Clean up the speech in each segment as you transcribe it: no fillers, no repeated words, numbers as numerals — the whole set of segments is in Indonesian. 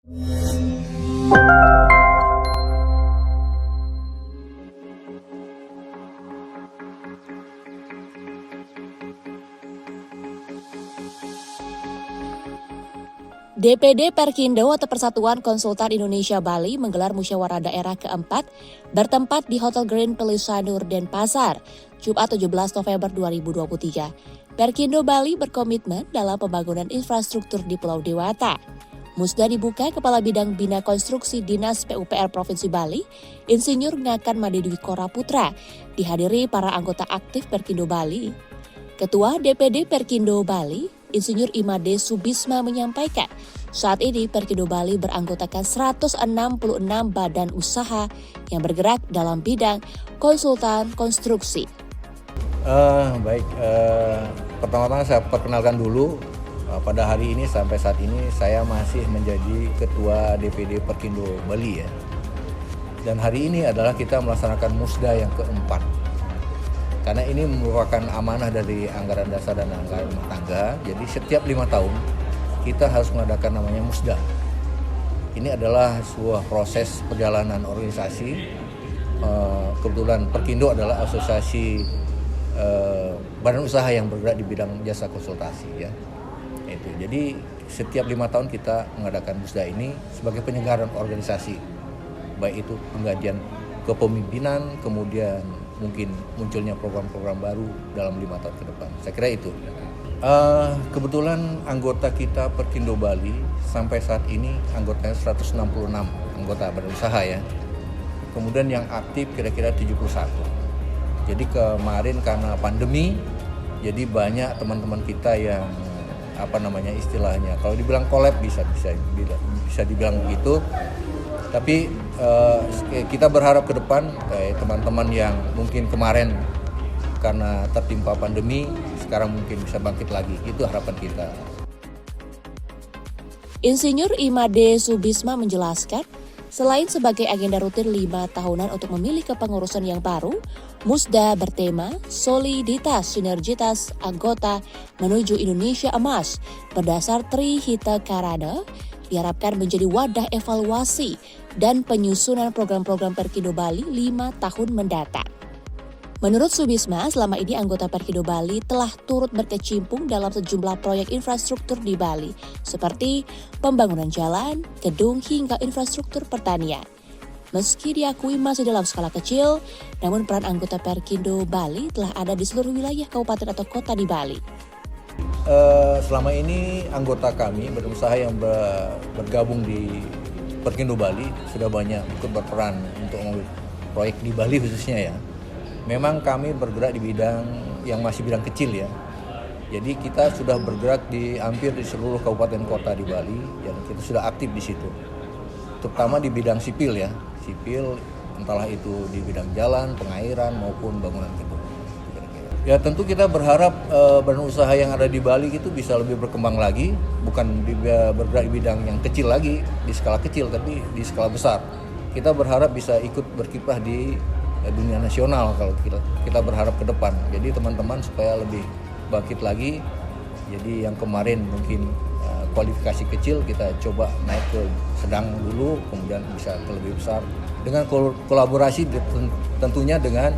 DPD Perkindo atau Persatuan Konsultan Indonesia Bali menggelar musyawarah daerah keempat bertempat di Hotel Grand Pelisanur Denpasar, Jumat 17 November 2023. Perkindo Bali berkomitmen dalam pembangunan infrastruktur di Pulau Dewata. Musda dibuka Kepala Bidang Bina Konstruksi Dinas PUPR Provinsi Bali, Insinyur Ngakan Madidwi Kora Putra, dihadiri para anggota aktif Perkindo Bali. Ketua DPD Perkindo Bali, Insinyur Imade Subisma menyampaikan, saat ini Perkindo Bali beranggotakan 166 badan usaha yang bergerak dalam bidang konsultan konstruksi. Pertama-tama saya perkenalkan dulu, pada hari ini sampai saat ini saya masih menjadi Ketua DPD Perkindo Bali ya. Dan hari ini adalah kita melaksanakan musda yang keempat. Karena ini merupakan amanah dari anggaran dasar dan anggaran rumah tangga, jadi setiap 5 tahun kita harus mengadakan namanya musda. Ini adalah sebuah proses perjalanan organisasi. Kebetulan Perkindo adalah asosiasi badan usaha yang bergerak di bidang jasa konsultasi ya. Itu. Jadi setiap 5 tahun kita mengadakan musda ini sebagai penyelenggaraan organisasi, baik itu penggajian kepemimpinan, kemudian mungkin munculnya program-program baru dalam 5 tahun ke depan. Saya kira itu. Kebetulan anggota kita Perkindo Bali sampai saat ini anggotanya 166 anggota badan usaha ya. Kemudian yang aktif kira-kira 71. Jadi kemarin karena pandemi, jadi banyak teman-teman kita yang istilahnya kalau dibilang collab bisa dibilang begitu. Tapi kita berharap ke depan teman-teman yang mungkin kemarin karena tertimpa pandemi sekarang mungkin bisa bangkit lagi. Itu harapan kita. Insinyur Imade Subisma menjelaskan, selain sebagai agenda rutin 5 tahunan untuk memilih kepengurusan yang baru, musda bertema soliditas sinergitas anggota menuju Indonesia Emas berdasar Trihita Karana diharapkan menjadi wadah evaluasi dan penyusunan program-program Perkindo Bali 5 tahun mendatang. Menurut Subisma, selama ini anggota Perkindo Bali telah turut berkecimpung dalam sejumlah proyek infrastruktur di Bali, seperti pembangunan jalan, gedung, hingga infrastruktur pertanian. Meski diakui masih dalam skala kecil, namun peran anggota Perkindo Bali telah ada di seluruh wilayah kabupaten atau kota di Bali. Selama ini anggota kami berusaha yang bergabung di Perkindo Bali sudah banyak ikut berperan untuk proyek di Bali khususnya ya. Memang kami bergerak di bidang yang masih bidang kecil ya. Jadi kita sudah bergerak di hampir di seluruh kabupaten kota di Bali dan kita sudah aktif di situ. Terutama di bidang sipil ya. Sipil entahlah itu di bidang jalan, pengairan maupun bangunan gedung. Ya tentu kita berharap badan usaha yang ada di Bali itu bisa lebih berkembang lagi, bukan bergerak di bidang yang kecil lagi, di skala kecil tapi di skala besar. Kita berharap bisa ikut berkiprah di dunia nasional kalau kita berharap ke depan. Jadi teman-teman supaya lebih bangkit lagi. Jadi yang kemarin mungkin kualifikasi kecil kita coba naik ke sedang dulu, kemudian bisa ke lebih besar dengan kolaborasi tentunya dengan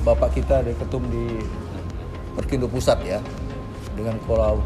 Bapak kita dari Ketum di Perkindo Pusat ya. Dengan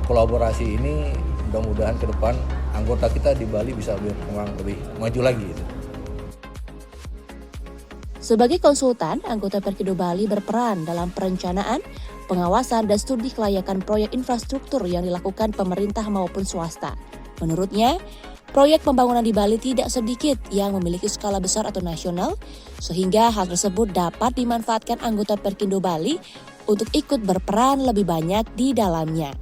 kolaborasi ini mudah-mudahan ke depan anggota kita di Bali bisa lebih maju lagi gitu. Sebagai konsultan, anggota Perkindo Bali berperan dalam perencanaan, pengawasan, dan studi kelayakan proyek infrastruktur yang dilakukan pemerintah maupun swasta. Menurutnya, proyek pembangunan di Bali tidak sedikit yang memiliki skala besar atau nasional, sehingga hal tersebut dapat dimanfaatkan anggota Perkindo Bali untuk ikut berperan lebih banyak di dalamnya.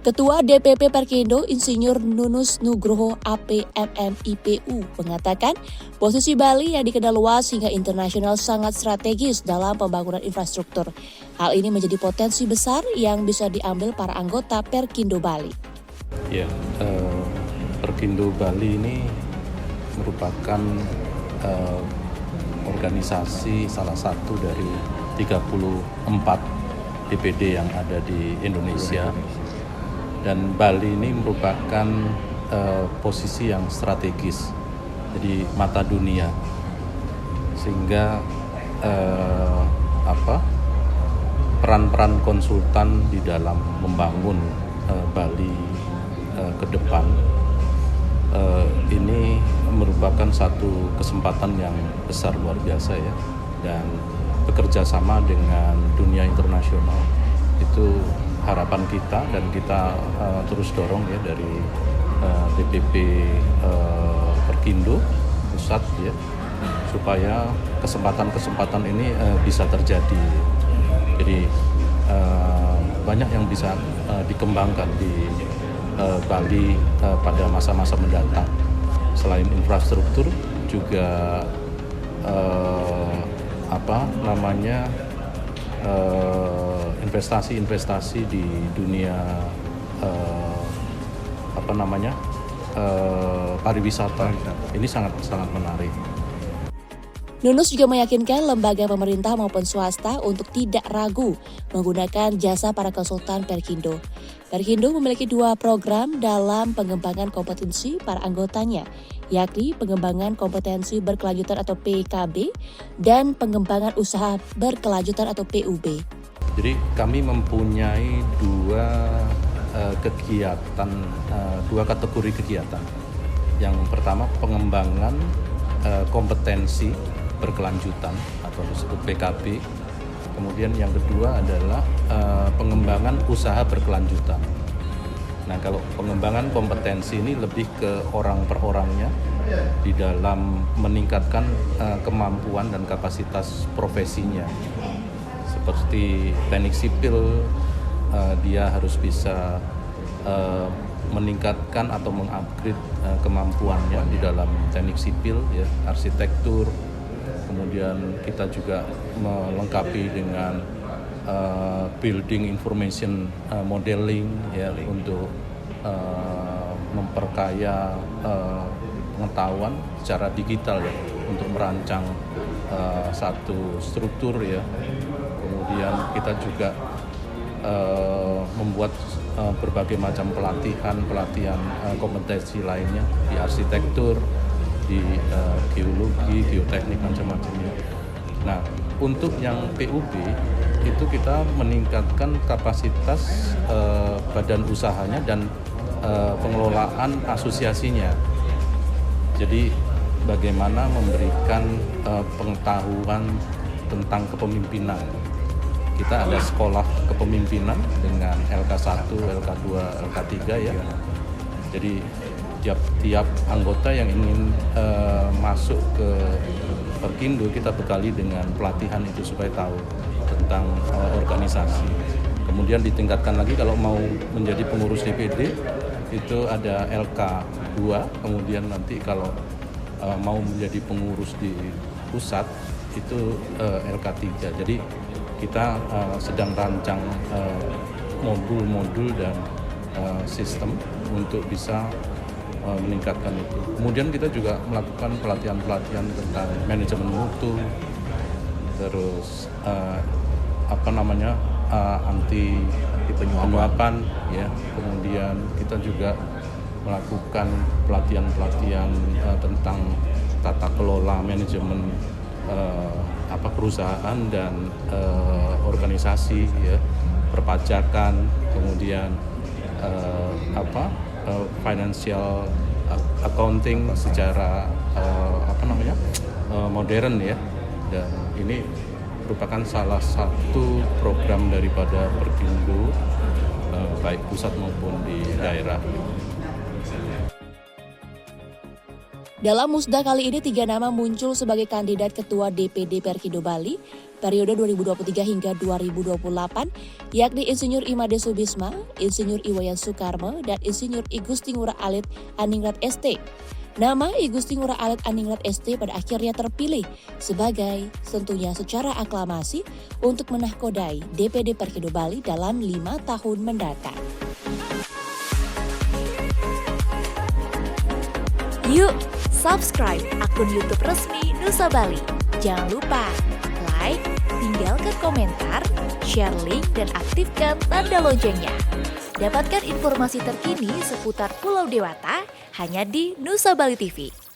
Ketua DPP Perkindo Insinyur Nunus Nugroho APMM-IPU mengatakan posisi Bali yang dikenal luas hingga internasional sangat strategis dalam pembangunan infrastruktur. Hal ini menjadi potensi besar yang bisa diambil para anggota Perkindo Bali. Ya, Perkindo Bali ini merupakan organisasi salah satu dari 34 DPD yang ada di Indonesia. Dan Bali ini merupakan posisi yang strategis, jadi mata dunia, sehingga peran-peran konsultan di dalam membangun Bali ke depan ini merupakan satu kesempatan yang besar, luar biasa ya, dan bekerja sama dengan dunia internasional itu harapan kita, dan kita terus dorong ya dari DPP Perkindo pusat ya, supaya kesempatan-kesempatan ini bisa terjadi. Jadi banyak yang bisa dikembangkan di Bali pada masa-masa mendatang. Selain infrastruktur juga investasi-investasi di dunia pariwisata ini sangat menarik. Nunus juga meyakinkan lembaga pemerintah maupun swasta untuk tidak ragu menggunakan jasa para konsultan Perkindo. Perkindo memiliki 2 program dalam pengembangan kompetensi para anggotanya, yakni pengembangan kompetensi berkelanjutan atau PKB dan pengembangan usaha berkelanjutan atau PUB. Jadi kami mempunyai 2 kategori kegiatan. Yang pertama pengembangan kompetensi berkelanjutan atau disebut PKB. Kemudian yang kedua adalah pengembangan usaha berkelanjutan. Nah, kalau pengembangan kompetensi ini lebih ke orang per orangnya di dalam meningkatkan kemampuan dan kapasitas profesinya. Seperti teknik sipil, dia harus bisa meningkatkan atau mengupgrade kemampuannya di dalam teknik sipil, ya, arsitektur. Kemudian kita juga melengkapi dengan building information modeling, ya, untuk memperkaya pengetahuan secara digital, ya, untuk merancang satu struktur, ya. Kemudian kita juga membuat berbagai macam pelatihan kompetensi lainnya di arsitektur, di geologi, geoteknik, macam-macamnya. Nah, untuk yang PUB itu kita meningkatkan kapasitas badan usahanya dan pengelolaan asosiasinya. Jadi bagaimana memberikan pengetahuan tentang kepemimpinan. Kita ada sekolah kepemimpinan dengan LK1, LK2, LK3 ya. Jadi tiap anggota yang ingin masuk ke Perkindo kita bekali dengan pelatihan itu supaya tahu tentang organisasi. Kemudian ditingkatkan lagi kalau mau menjadi pengurus DPD itu ada LK2, kemudian nanti kalau mau menjadi pengurus di pusat itu LK3. Jadi kita sedang rancang modul-modul dan sistem untuk bisa meningkatkan itu. Kemudian kita juga melakukan pelatihan-pelatihan tentang manajemen mutu, terus anti penyuapan, ya. Kemudian kita juga melakukan pelatihan-pelatihan tentang tata kelola manajemen perusahaan dan organisasi, ya, perpajakan, kemudian financial accounting secara modern, ya. Dan ini merupakan salah satu program daripada Perkindo baik pusat maupun di daerah. Dalam musda kali ini 3 nama muncul sebagai kandidat ketua DPD Perkindo Bali periode 2023 hingga 2028, yakni Insinyur Imade Soebisma, Insinyur Iwayan Sukarmo, dan Insinyur I Gusti Ngurah Alit Aningrat ST. Nama I Gusti Ngurah Alit Aningrat ST pada akhirnya terpilih sebagai tentunya secara aklamasi untuk menahkodai DPD Perkindo Bali dalam 5 tahun mendatang. Yuk, subscribe akun YouTube resmi Nusa Bali. Jangan lupa like, tinggalkan komentar, share link, dan aktifkan tanda loncengnya. Dapatkan informasi terkini seputar Pulau Dewata hanya di Nusa Bali TV.